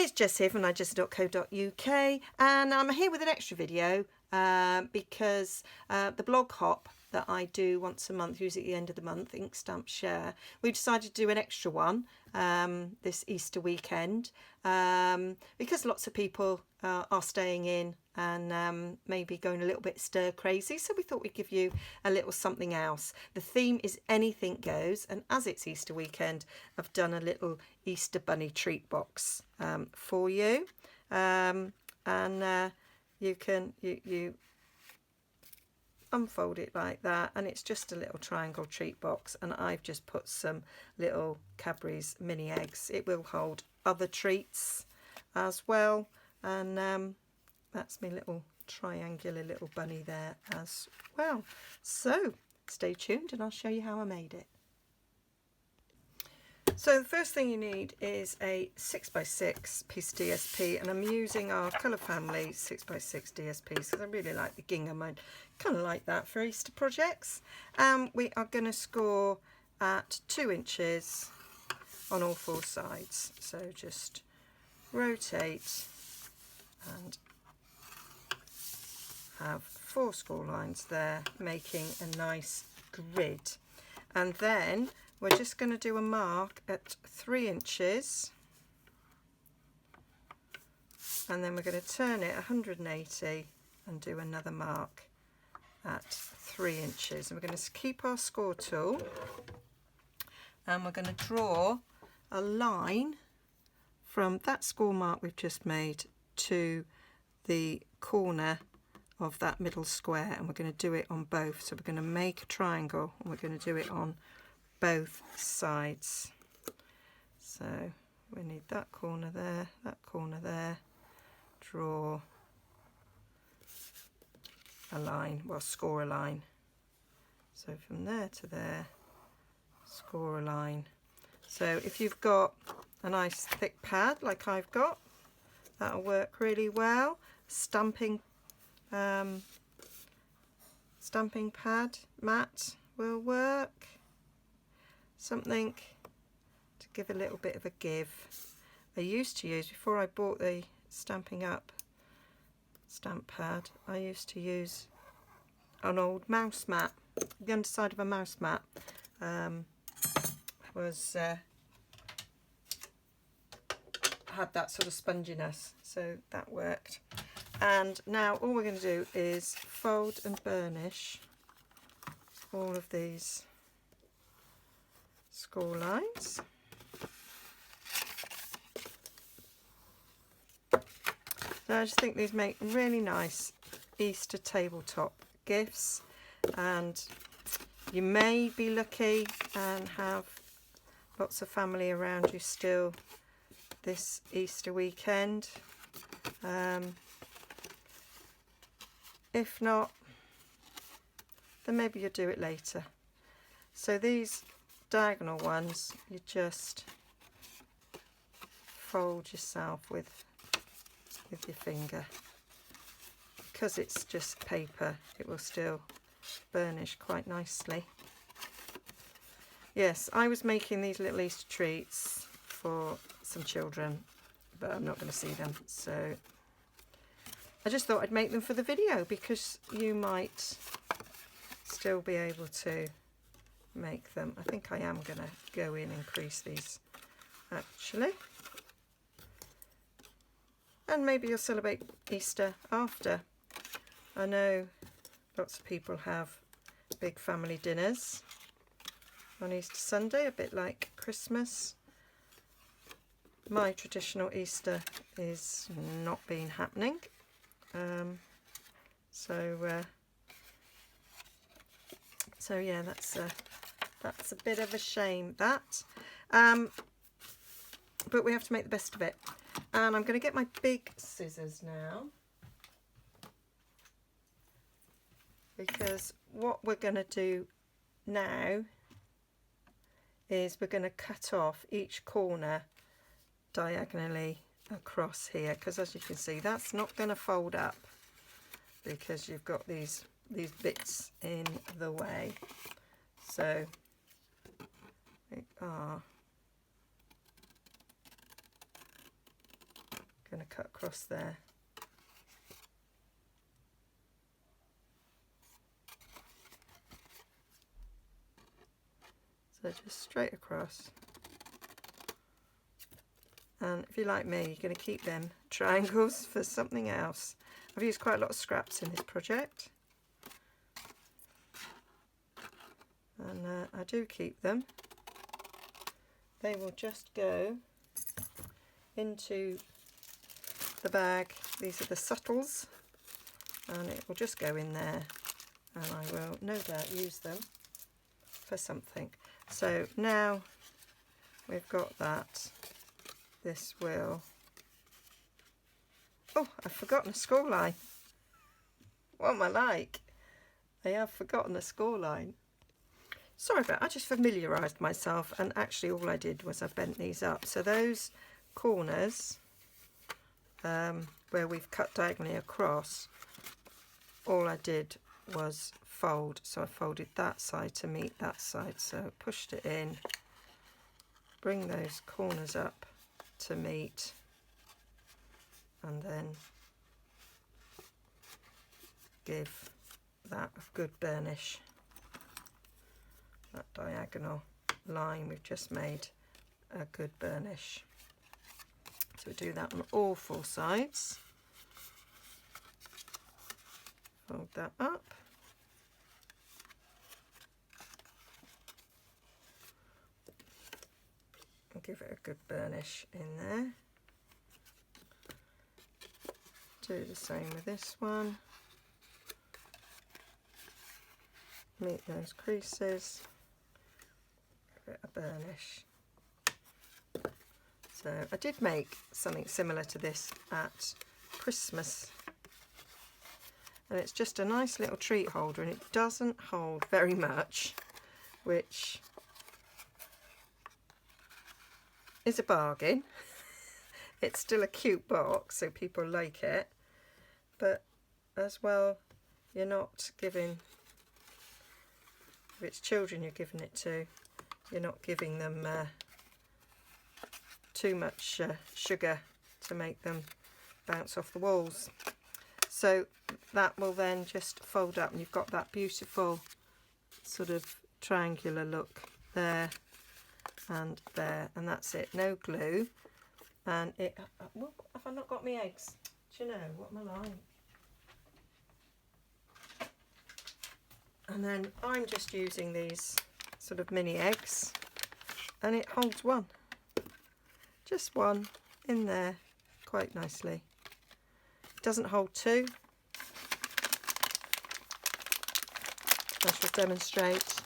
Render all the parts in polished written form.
Hi, it's Jess here from Nigezza.co.uk, and I'm here with an extra video because the blog hop that I do once a month, usually at the end of the month, Ink Stamp Share, we decided to do an extra one this Easter weekend because lots of people are staying in and maybe going a little bit stir crazy, so we thought we'd give you a little something else. The theme is anything goes, and as it's Easter weekend, I've done a little Easter bunny treat box for you, and you can you unfold it like that, and it's just a little triangle treat box, and I've just put some little Cadbury's mini eggs. It will hold other treats as well, and that's my little triangular little bunny there as well. So stay tuned and I'll show you how I made it. So the first thing you need is a 6x6 piece DSP, and I'm using our Colour Family 6x6 DSPs because I really like the gingham. I kind of like that for Easter projects. We are going to score at 2 inches on all 4 sides. So just rotate and have 4 score lines there, making a nice grid. And then we're just going to do a mark at 3 inches, and then we're going to turn it 180 and do another mark at 3 inches. And we're going to keep our score tool, and we're going to draw a line from that score mark we've just made to the corner of that middle square, and we're going to do it on both. So we're going to make a triangle and we're going to do it on both sides. So we need that corner there, draw a line, well, score a line. So from there to there, score a line. So if you've got a nice thick pad like I've got, that'll work really well. Stamping pad mat will work. Something to give a little bit of a give. I used to use, before I bought the Stampin' Up stamp pad, I used to use an old mouse mat. The underside of a mouse mat had that sort of sponginess, so that worked. And now all we're going to do is fold and burnish all of these score lines. So I just think these make really nice Easter tabletop gifts, and you may be lucky and have lots of family around you still this Easter weekend. If not, then maybe you'll do it later. So these diagonal ones, you just fold yourself with your finger. Because it's just paper, it will still burnish quite nicely. Yes, I was making these little Easter treats for some children, but I'm not going to see them, so I just thought I'd make them for the video because you might still be able to make them. I think I am going to go in and crease these actually, and maybe you'll celebrate Easter after. I know lots of people have big family dinners on Easter Sunday, a bit like Christmas. My traditional Easter is not been happening, so yeah, that's a bit of a shame, that, but we have to make the best of it. And I'm going to get my big scissors now, because what we're going to do now is we're going to cut off each corner diagonally across here, because as you can see, that's not going to fold up because you've got these bits in the way. So we are going to cut across there. So just straight across. And if you're like me, you're going to keep them triangles for something else. I've used quite a lot of scraps in this project. And I do keep them. They will just go into the bag. These are the subtles. And it will just go in there. And I will no doubt use them for something. So now we've got that. This will... Oh, I've forgotten a score line. What am I like? I have forgotten a score line. Sorry about it, I just familiarised myself, and actually all I did was I bent these up. So those corners where we've cut diagonally across, all I did was fold. So I folded that side to meet that side. So pushed it in, bring those corners up to meet, and then give that a good burnish. That diagonal line we've just made a good burnish. So we do that on all four sides. Fold that up. And give it a good burnish in there. Do the same with this one. Meet those creases. Give it a burnish. So I did make something similar to this at Christmas. And it's just a nice little treat holder, and it doesn't hold very much, which is a bargain. It's still a cute box, so people like it, but as well, you're not giving, if it's children you're giving it to, you're not giving them too much sugar to make them bounce off the walls. So that will then just fold up, and you've got that beautiful sort of triangular look there and there, and that's it. No glue. And it, well, have I not got my eggs? Do you know, what am I like? And then I'm just using these sort of mini eggs, and it holds one. Just one in there quite nicely. It doesn't hold two. I shall demonstrate.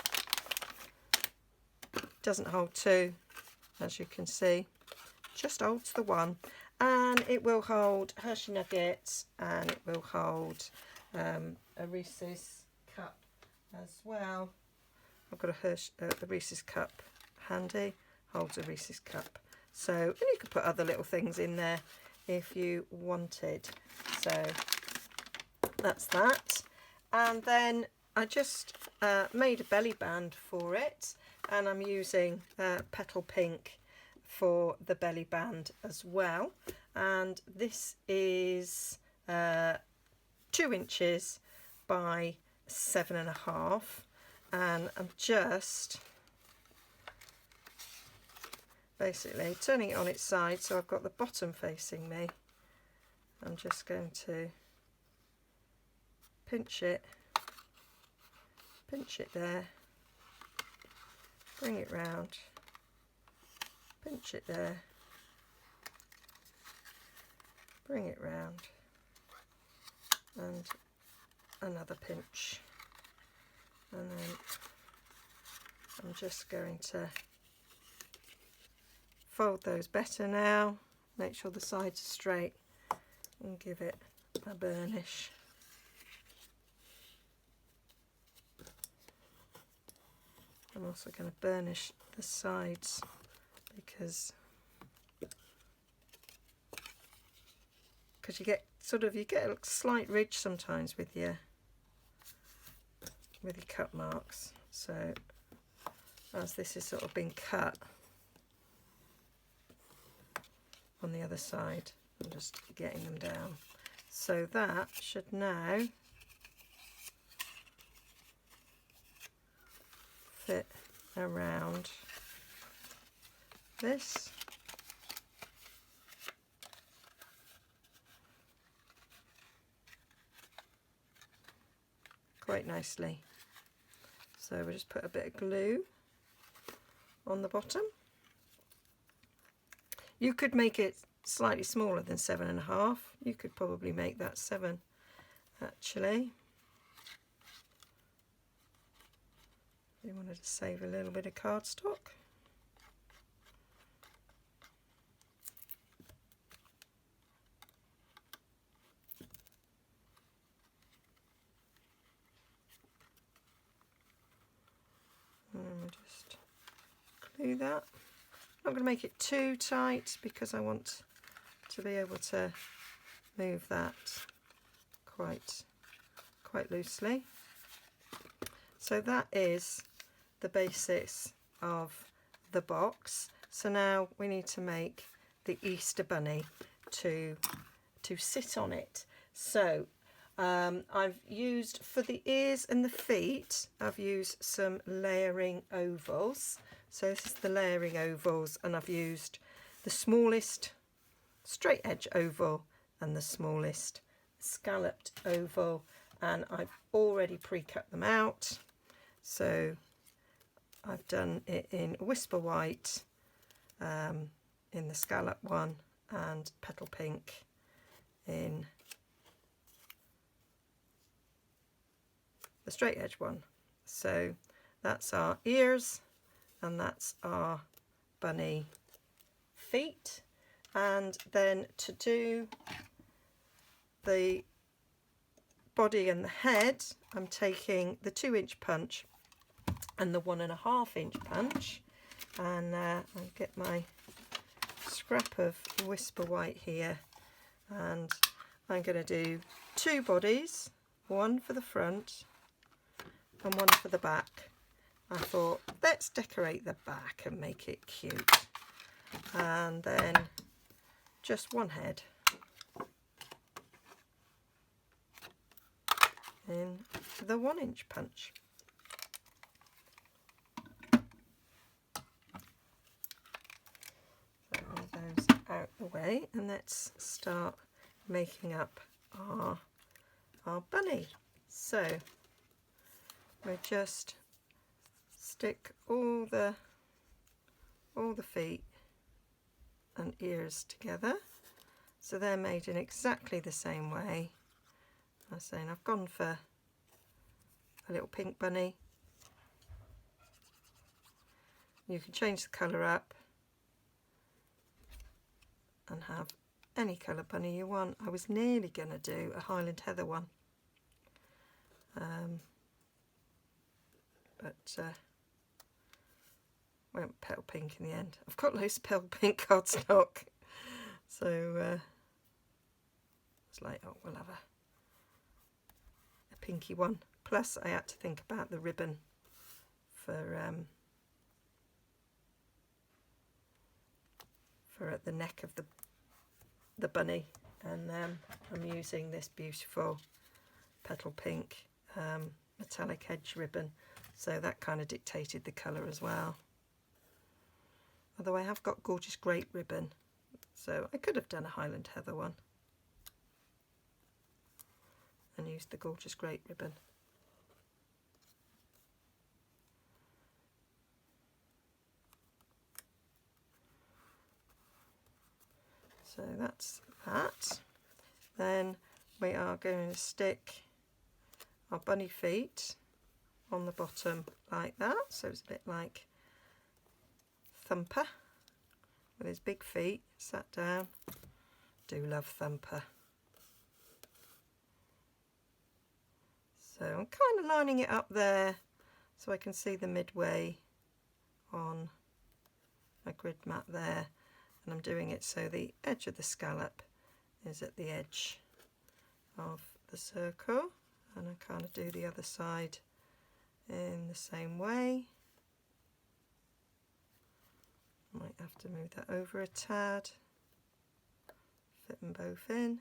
It doesn't hold two, as you can see. Just holds the one, and it will hold Hershey nuggets, and it will hold a Reese's cup as well. I've got a Reese's cup handy, holds a Reese's cup. So, and you could put other little things in there if you wanted. So that's that. And then I just made a belly band for it, and I'm using Petal Pink for the belly band as well. And this is 2 inches by 7.5, and I'm just basically turning it on its side, so I've got the bottom facing me. I'm just going to pinch it there, bring it round, pinch it there, bring it round, and another pinch, and then I'm just going to fold those better now, make sure the sides are straight, and give it a burnish. I'm also going to burnish the sides because you get a slight ridge sometimes with your cut marks. So as this has sort of been cut on the other side, I'm just getting them down. So that should now fit around this. Quite nicely. So we'll just put a bit of glue on the bottom. You could make it slightly smaller than 7.5. You could probably make that 7 actually. You wanted to save a little bit of cardstock. And we'll just glue that. I'm not going to make it too tight because I want to be able to move that quite loosely. So that is the basis of the box. So now we need to make the Easter bunny to sit on it. So I've used, for the ears and the feet, I've used some layering ovals. So this is the layering ovals, and I've used the smallest straight edge oval and the smallest scalloped oval, and I've already pre-cut them out. So I've done it in Whisper White, in the scallop one, and Petal Pink in the straight edge one. So that's our ears and that's our bunny feet. And then to do the body and the head, I'm taking the 2-inch punch and the 1.5-inch punch, and I'll get my scrap of Whisper White here, and I'm going to do 2 bodies, one for the front and one for the back. I thought, let's decorate the back and make it cute, and then just one head in the 1-inch punch. So move those out the way, and let's start making up our bunny. So we just stick all the feet and ears together, so they're made in exactly the same way. I was saying I've gone for a little pink bunny. You can change the colour up and have any colour bunny you want. I was nearly going to do a Highland Heather one, but went Petal Pink in the end. I've got loads of Petal Pink cardstock, so it's like, oh, we'll have a pinky one. Plus I had to think about the ribbon for at the neck of the bunny, and I'm using this beautiful Petal Pink metallic edge ribbon, so that kind of dictated the colour as well. Although I have got gorgeous grape ribbon, so I could have done a Highland Heather one and used the gorgeous grape ribbon. So that's that. Then we are going to stick our bunny feet on the bottom like that, so it's a bit like Thumper with his big feet sat down. Do love Thumper. So I'm kind of lining it up there so I can see the midway on my grid mat there, and I'm doing it so the edge of the scallop is at the edge of the circle, and I kind of do the other side in the same way. Might have to move that over a tad, fit them both in.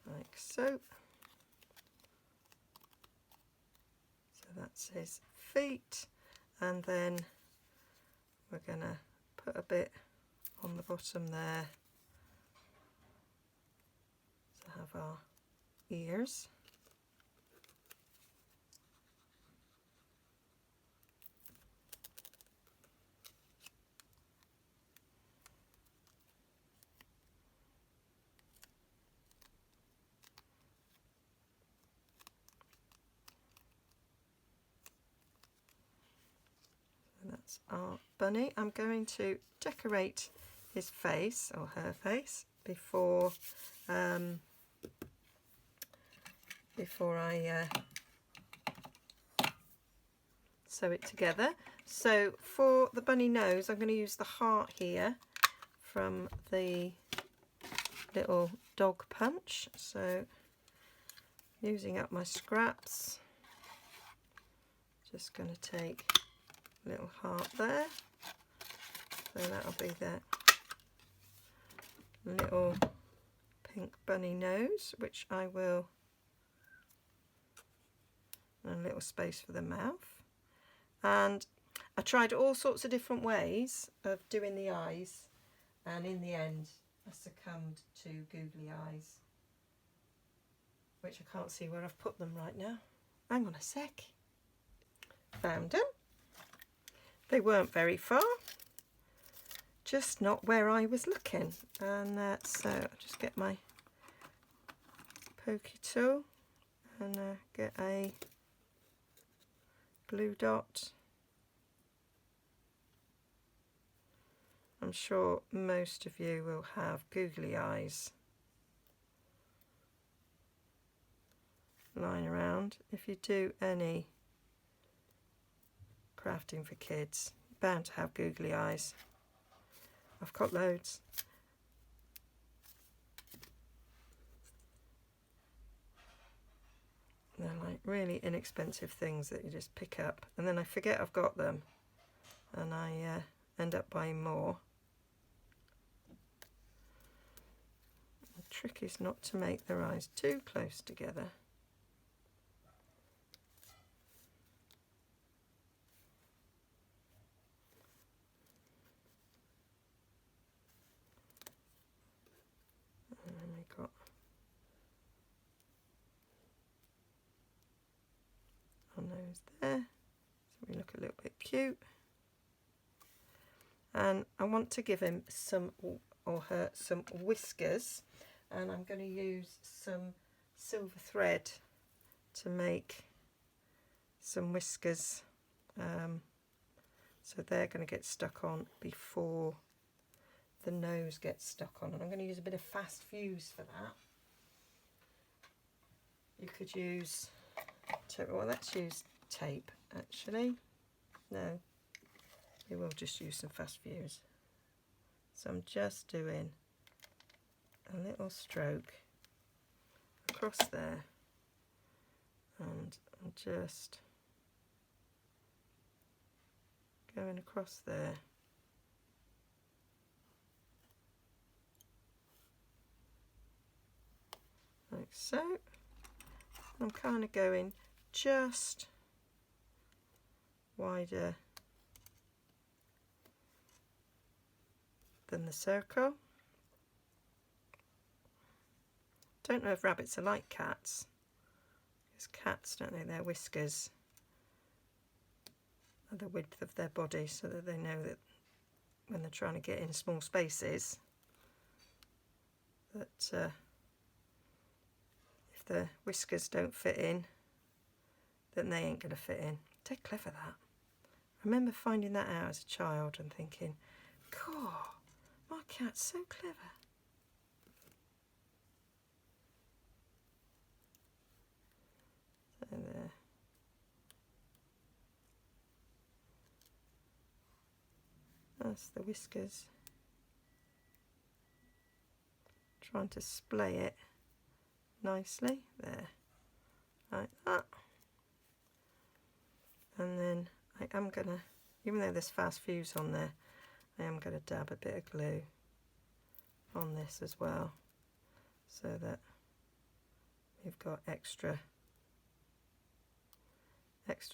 Like so. So that's his feet, and then we're going to put a bit on the bottom there to have our ears. That's our bunny. I'm going to decorate his face or her face before I sew it together. So for the bunny nose, I'm going to use the heart here from the little dog punch. So using up my scraps, just going to take a little heart there. So that'll be the little pink bunny nose, which I will, and a little space for the mouth. And I tried all sorts of different ways of doing the eyes, and in the end I succumbed to googly eyes, which I can't see where I've put them right now. Hang on a sec. Found them. They weren't very far, just not where I was looking. And so I'll just get my pokey tool and get a blue dot. I'm sure most of you will have googly eyes lying around. If you do any crafting for kids, you're bound to have googly eyes. I've got loads. They're like really inexpensive things that you just pick up, and then I forget I've got them, and I end up buying more. The trick is not to make their eyes too close together. And then we got our nose there, so we look a little bit cute. And I want to give him some, or her, some whiskers, and I'm going to use some silver thread to make some whiskers, so they're going to get stuck on before the nose gets stuck on, and I'm going to use a bit of fast fuse for that. You could use, well, let's use tape actually. No, we will just use some fast fuse. So I'm just doing a little stroke across there, and I'm just going across there. Like so. I'm kind of going just wider than the circle. Don't know if rabbits are like cats, because cats, don't they, their whiskers are the width of their body, so that they know that when they're trying to get in small spaces, that if the whiskers don't fit in, then they ain't going to fit in. They're clever, that. I remember finding that out as a child and thinking, God, my cat's so clever. So there. That's the whiskers. Trying to splay it nicely there, like that. And then I am gonna, even though there's fast fuse on there, I am going to dab a bit of glue on this as well, so that we've got extra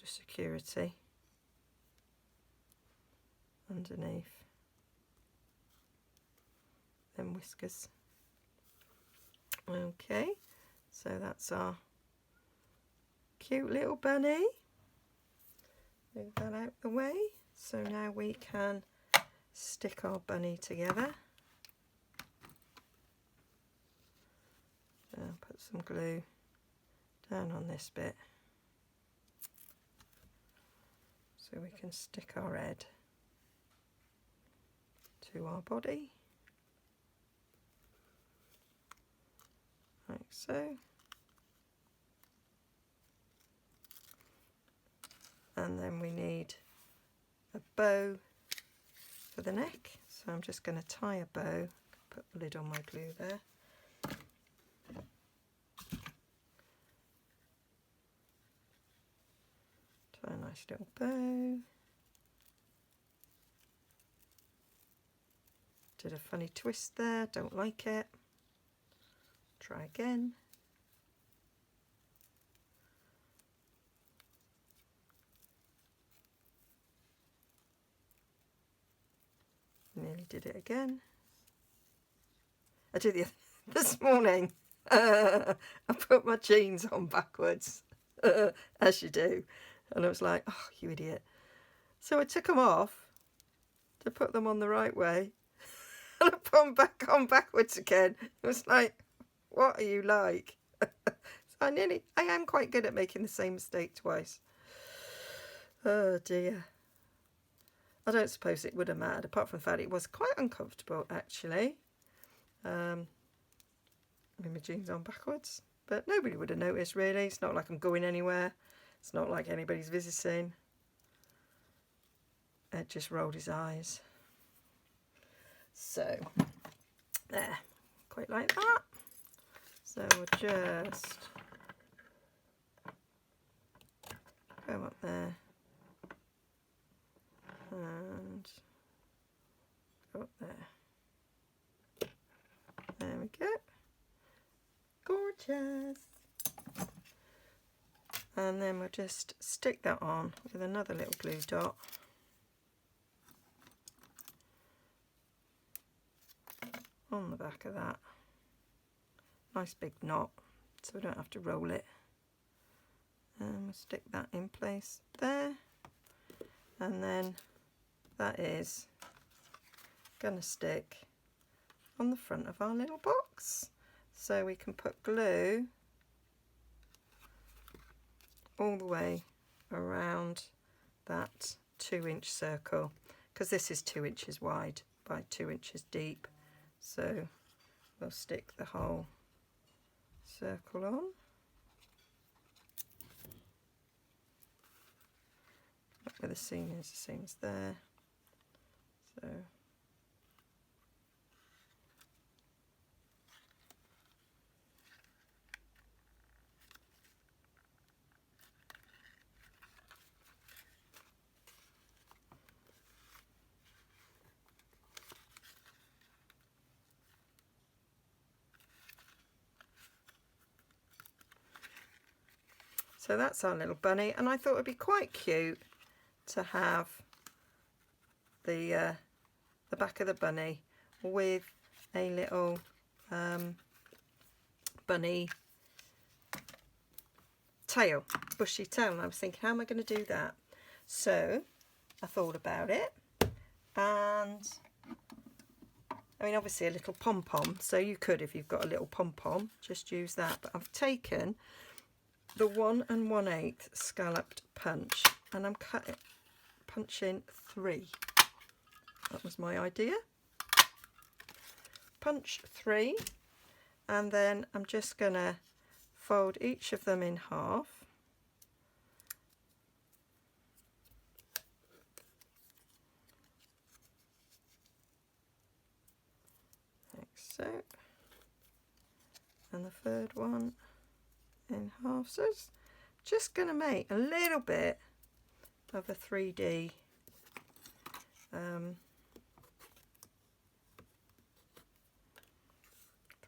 security underneath them whiskers. Okay, so that's our cute little bunny. Move that out the way. So now we can stick our bunny together. I'll put some glue down on this bit so we can stick our head to our body, like so. And then we need a bow for the neck, so I'm just going to tie a bow, put the lid on my glue there. Tie a nice little bow. Did a funny twist there, don't like it. Try again. Nearly did it again. I did it this morning. I put my jeans on backwards, as you do. And I was like, oh, you idiot. So I took them off to put them on the right way. And I put them back on backwards again. It was like, what are you like? So I am quite good at making the same mistake twice. Oh dear. I don't suppose it would have mattered, apart from the fact it was quite uncomfortable, actually. With my jeans on backwards. But nobody would have noticed, really. It's not like I'm going anywhere. It's not like anybody's visiting. Ed just rolled his eyes. So, there. Quite like that. So we'll just go up there. And go up there. There we go. Gorgeous. And then we'll just stick that on with another little glue dot. On the back of that. Nice big knot, so we don't have to roll it. And we'll stick that in place there. And then that is going to stick on the front of our little box. So we can put glue all the way around that 2-inch circle, because this is 2 inches wide by 2 inches deep. So we'll stick the whole circle on. Where the seam is there. So that's our little bunny, and I thought it'd be quite cute to have the back of the bunny with a little bunny tail, bushy tail. And I was thinking, how am I going to do that? So I thought about it, and I mean, obviously a little pom-pom, so you could, if you've got a little pom-pom, just use that. But I've taken the 1 1/8 scalloped punch, and I'm punching 3. That was my idea. Punch 3, and then I'm just going to fold each of them in half. Like so. And the third one in half. So it's just going to make a little bit of a 3D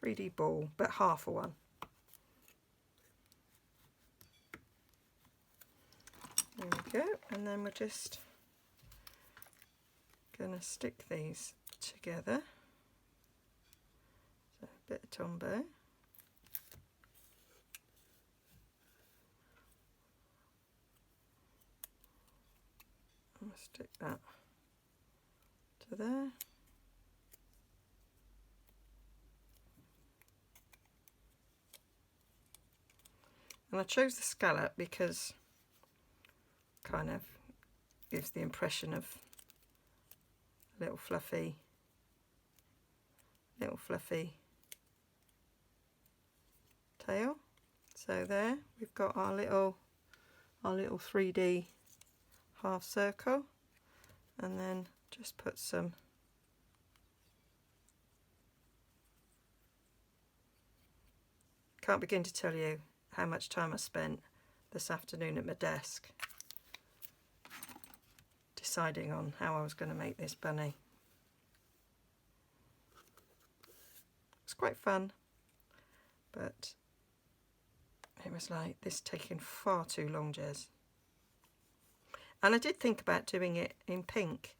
3D ball, but half a one. There we go, and then we're just going to stick these together. So a bit of Tombow. I'll stick that to there. And I chose the scallop because it kind of gives the impression of a little fluffy tail. So there we've got our little 3D half circle, and then just put some can't begin to tell you how much time I spent this afternoon at my desk deciding on how I was going to make this bunny. It's quite fun, but it was like this taking far too long, Jez. And I did think about doing it in pink,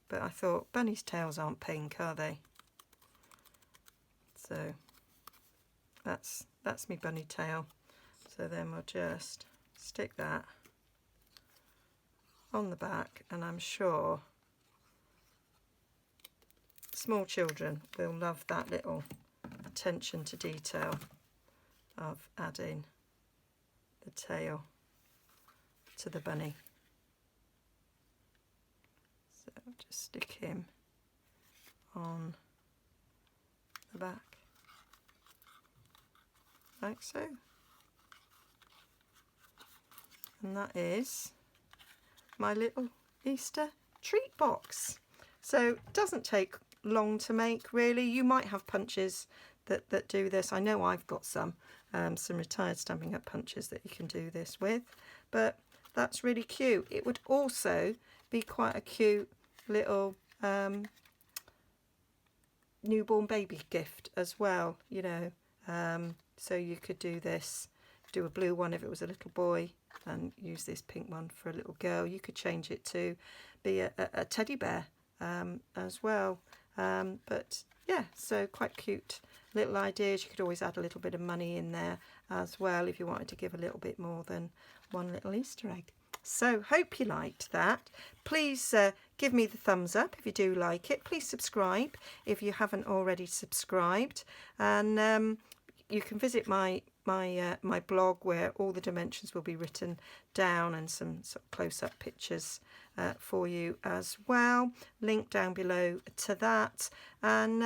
but I thought bunnies' tails aren't pink, are they? So that's my bunny tail. So then we'll just stick that on the back, and I'm sure small children will love that little attention to detail of adding the tail to the bunny. So I'll just stick him on the back like so, and that is my little Easter treat box. So it doesn't take long to make, really. You might have punches that do this. I know I've got some retired Stampin' Up punches that you can do this with, but that's really cute. It would also be quite a cute little newborn baby gift as well, you know. So you could do this, do a blue one if it was a little boy, and use this pink one for a little girl. You could change it to be a teddy bear as well. But yeah, so quite cute little ideas. You could always add a little bit of money in there as well if you wanted to give a little bit more than one little Easter egg. So hope you liked that. Please give me the thumbs up if you do like it. Please subscribe if you haven't already subscribed, and you can visit my blog where all the dimensions will be written down, and some sort of close-up pictures for you as well. Link down below to that, and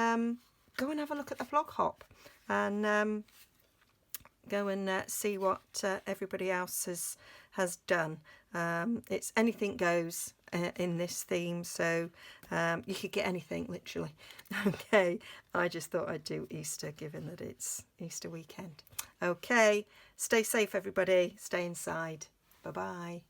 go and have a look at the blog hop, and go and see what everybody else has done. It's anything goes in this theme, so you could get anything, literally. Okay, I just thought I'd do Easter, given that it's Easter weekend. Okay, stay safe, everybody. Stay inside. Bye-bye.